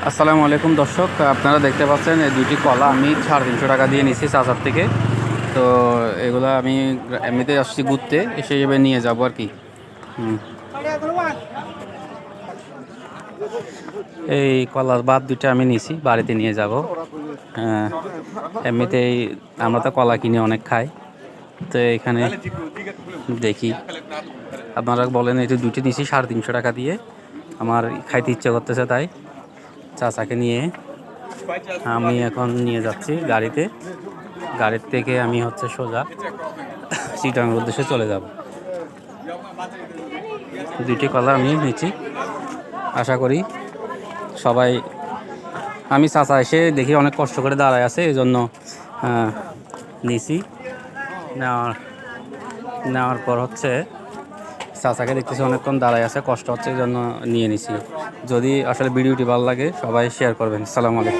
আসসালামু আলাইকুম দর্শক, আপনারা দেখতে পাচ্ছেন এই দুইটি কলা আমি 350 টাকা দিয়ে নিছি চাচার থেকে। তো এগুলো আমি এমনিতে আসছি ঘুরতে, সেই হিসেবে নিয়ে যাব আর কি। এই কলার বাদ দুইটা আমি নিছি, বাড়িতে নিয়ে যাব। এমনিতেই আমরা তো কলা কিনে অনেক খাই, তো এখানে দেখি আপনারা বলেন এই দুইটি নিছি 350 টাকা দিয়ে। আমার খাইতে ইচ্ছে করতেছে, তাই চাচাকে নিয়ে আমি এখন নিয়ে যাচ্ছি গাড়িতে। গাড়ির থেকে আমি সোজা চিটাগাং উদ্দেশ্যে চলে যাব। দুইটি কলা আমি নিচ্ছি, আশা করি সবাই। আমি চাচা এসে দেখি অনেক কষ্ট করে দাঁড়ায় আছে, এই জন্য নিছি। নেওয়ার পর চাচাকে দেখতেছি অনেকক্ষণ দাঁড়ায় আছে, কষ্ট হচ্ছে, এই জন্য নিয়ে নিছি। যদি আসলে ভিডিওটি ভালো লাগে সবাই শেয়ার করবেন। আসসালামু আলাইকুম।